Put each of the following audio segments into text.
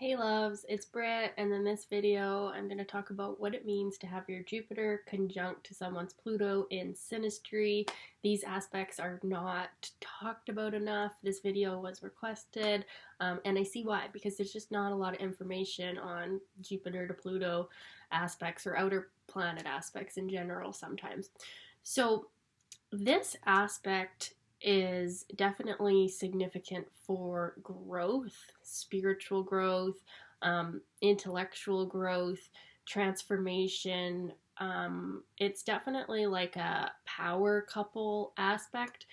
Hey loves, it's Britt, and in this video I'm going to talk about what it means to have your Jupiter conjunct to someone's Pluto in Synastry. These aspects are not talked about enough. This video was requested, and I see why, because there's just not a lot of information on Jupiter to Pluto aspects or outer planet aspects in general sometimes. So this aspect is definitely significant for growth, spiritual growth, intellectual growth, transformation. It's definitely like a power couple aspect.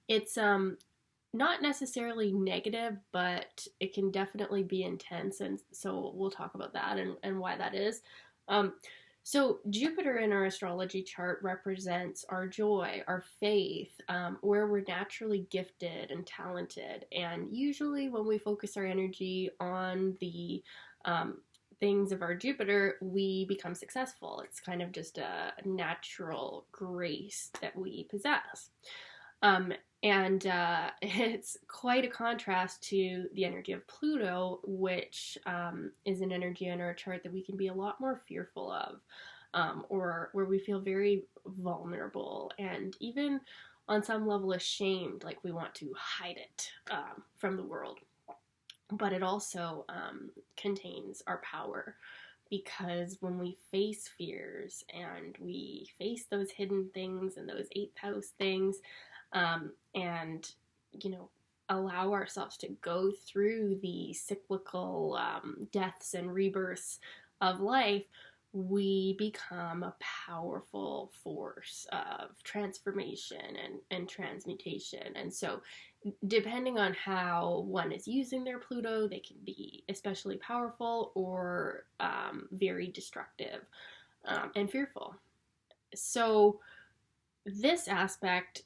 It's not necessarily negative, but it can definitely be intense, and so we'll talk about that and why that is. Um, so, Jupiter in our astrology chart represents our joy, our faith, where we're naturally gifted and talented. And usually, when we focus our energy on the things of our Jupiter, we become successful. It's kind of just a natural grace that we possess. Um, and it's quite a contrast to the energy of Pluto, which is an energy in our chart that we can be a lot more fearful of, or where we feel very vulnerable and even on some level ashamed, like we want to hide it from the world. But it also contains our power, because when we face fears and we face those hidden things and those eighth house things, and allow ourselves to go through the cyclical deaths and rebirths of life, we become a powerful force of transformation and transmutation. And so, depending on how one is using their Pluto, they can be especially powerful or very destructive and fearful. So, this aspect,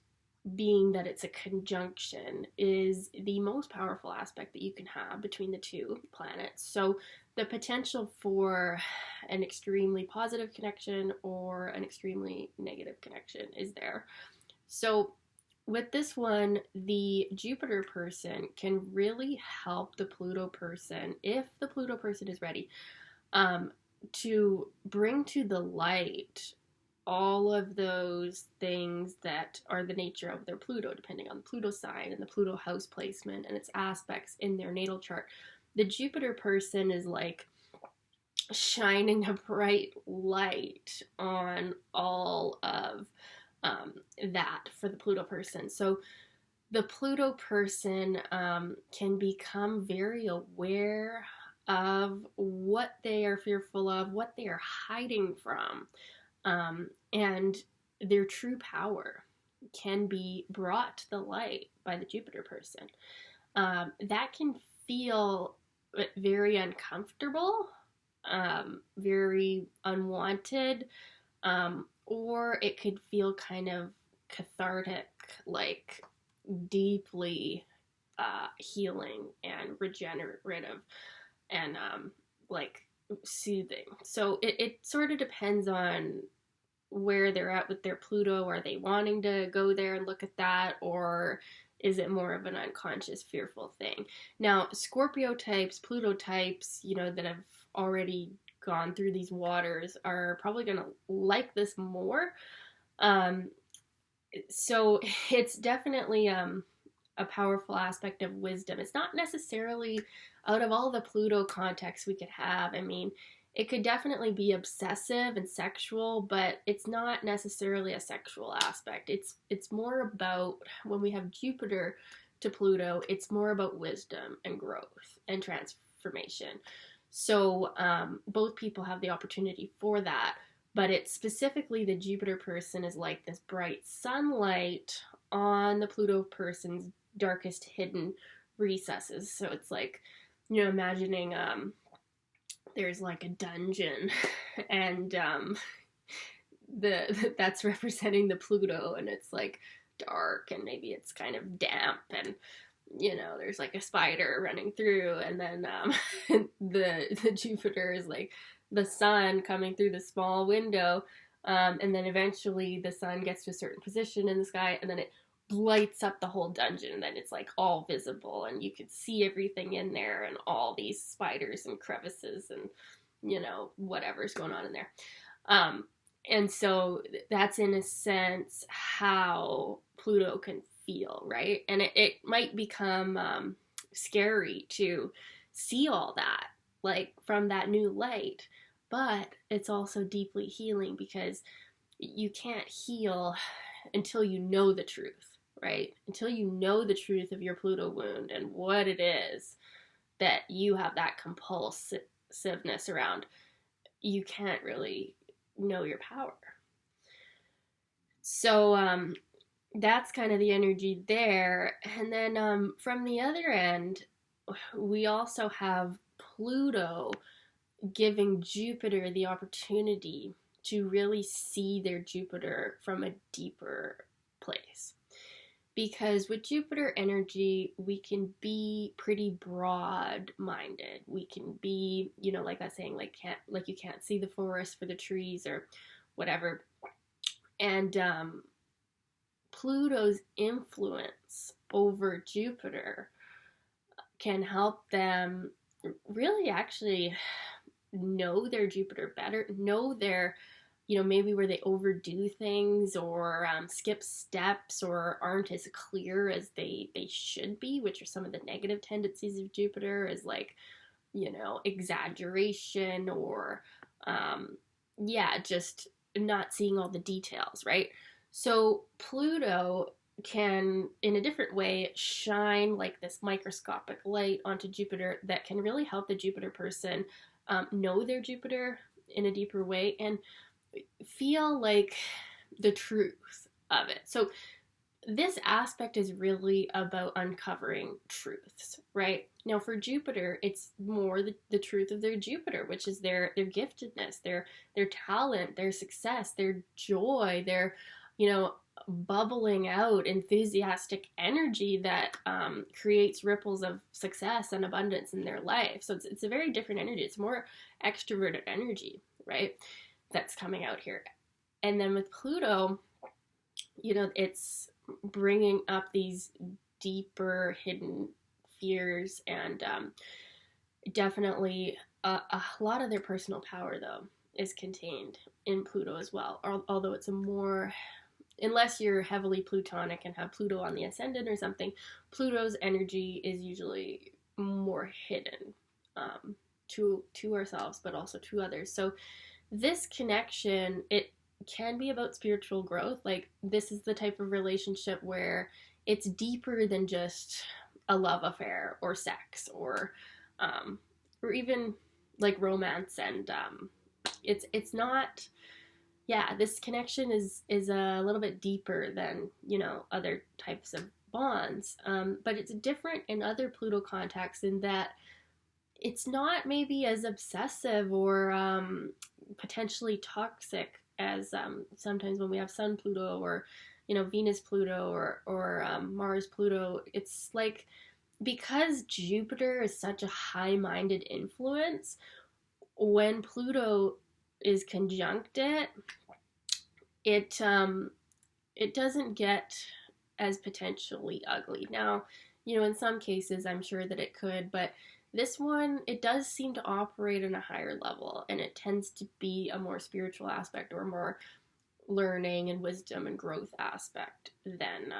being that it's a conjunction, is the most powerful aspect that you can have between the two planets. So the potential for an extremely positive connection or an extremely negative connection is there. So with this one, the Jupiter person can really help the Pluto person, if the Pluto person is ready, to bring to the light all of those things that are the nature of their Pluto, depending on the Pluto sign and the Pluto house placement and its aspects in their natal chart. The Jupiter person is like shining a bright light on all of that for the Pluto person. So the Pluto person can become very aware of what they are fearful of, what they are hiding from. And their true power can be brought to the light by the Jupiter person. That can feel very uncomfortable, very unwanted, or it could feel kind of cathartic, like deeply healing and regenerative and like soothing. So it sort of depends on where they're at with their Pluto. Are they wanting to go there and look at that, or is it more of an unconscious fearful thing? Now, Scorpio types, Pluto types, that have already gone through these waters are probably going to like this more. So it's definitely a powerful aspect of wisdom. It's not necessarily, out of all the Pluto contexts we could have, I mean, it could definitely be obsessive and sexual, but it's not necessarily a sexual aspect. It's more about, when we have Jupiter to Pluto, it's more about wisdom and growth and transformation. So both people have the opportunity for that, but it's specifically the Jupiter person is like this bright sunlight on the Pluto person's darkest hidden recesses. So it's like, imagining there's like a dungeon and that's representing the Pluto, and it's like dark and maybe it's kind of damp, and there's like a spider running through, and then the Jupiter is like the sun coming through the small window, and then eventually the sun gets to a certain position in the sky, and then it lights up the whole dungeon, and then it's like all visible and you could see everything in there and all these spiders and crevices and whatever's going on in there. And so that's in a sense how Pluto can feel, right? And it might become scary to see all that, like from that new light, but it's also deeply healing because you can't heal until you know the truth, right? Until you know the truth of your Pluto wound and what it is that you have that compulsiveness around, you can't really know your power. So that's kind of the energy there. And then from the other end, we also have Pluto giving Jupiter the opportunity to really see their Jupiter from a deeper place. Because with Jupiter energy, we can be pretty broad-minded. We can be, like that saying, like you can't see the forest for the trees or whatever. And Pluto's influence over Jupiter can help them really actually know their Jupiter better, know their, maybe where they overdo things or skip steps or aren't as clear as they should be, which are some of the negative tendencies of Jupiter, is like, exaggeration or, just not seeing all the details, right? So Pluto can, in a different way, shine like this microscopic light onto Jupiter that can really help the Jupiter person know their Jupiter in a deeper way and feel like the truth of it. So this aspect is really about uncovering truths, right? Now for Jupiter, it's more the truth of their Jupiter, which is their giftedness, their talent, their success, their joy, their, bubbling out enthusiastic energy that creates ripples of success and abundance in their life. So it's a very different energy. It's more extroverted energy, right? That's coming out here. And then with Pluto, it's bringing up these deeper hidden fears and definitely a lot of their personal power, though, is contained in Pluto as well. Although it's a more, unless you're heavily Plutonic and have Pluto on the ascendant or something, Pluto's energy is usually more hidden to ourselves, but also to others. So this connection, it can be about spiritual growth. Like, this is the type of relationship where it's deeper than just a love affair or sex or even like romance, and it's not, this connection is a little bit deeper than other types of bonds, but it's different in other Pluto contacts in that it's not maybe as obsessive or potentially toxic as sometimes when we have Sun Pluto or Venus Pluto or Mars Pluto. It's like, because Jupiter is such a high-minded influence, when Pluto is conjunct it doesn't get as potentially ugly. Now, in some cases I'm sure that it could, but this one, it does seem to operate on a higher level, and it tends to be a more spiritual aspect or more learning and wisdom and growth aspect than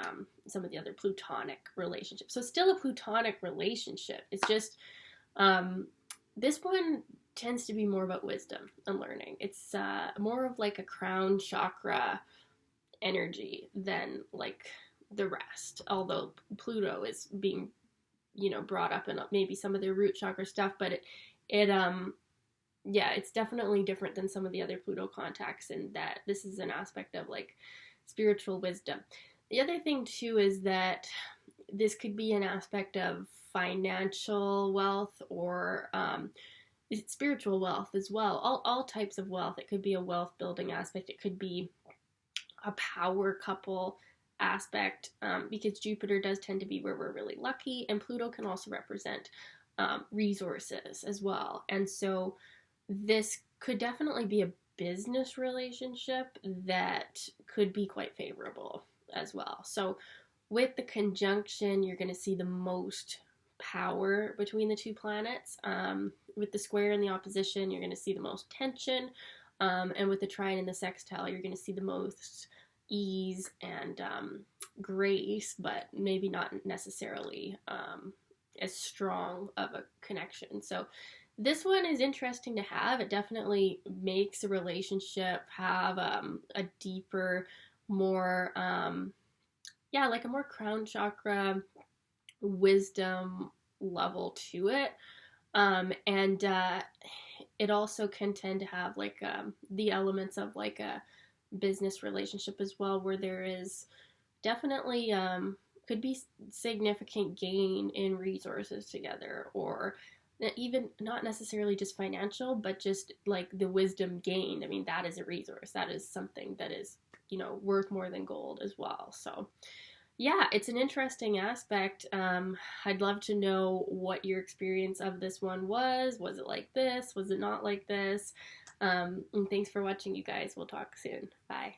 some of the other Plutonic relationships. So still a Plutonic relationship. It's just this one tends to be more about wisdom and learning. It's more of like a crown chakra energy than like the rest, although Pluto is being brought up in maybe some of their root chakra stuff, but it's definitely different than some of the other Pluto contacts in that this is an aspect of like spiritual wisdom. The other thing too is that this could be an aspect of financial wealth or spiritual wealth as well. All types of wealth. It could be a wealth building aspect. It could be a power couple aspect, because Jupiter does tend to be where we're really lucky, and Pluto can also represent resources as well. And so this could definitely be a business relationship that could be quite favorable as well. So With the conjunction, you're going to see the most power between the two planets. With the square and the opposition, you're going to see the most tension. And with the trine and the sextile, you're going to see the most ease and grace, but maybe not necessarily as strong of a connection. So this one is interesting to have. It definitely makes a relationship have a deeper, more like a more crown chakra wisdom level to it. And it also can tend to have like the elements of like a business relationship as well, where there is definitely could be significant gain in resources together, or even not necessarily just financial, but just like the wisdom gained. I mean, that is a resource. That is something that is, worth more than gold as well. So yeah, it's an interesting aspect. I'd love to know what your experience of this one was. Was it like this? Was it not like this? And thanks for watching, you guys. We'll talk soon. Bye.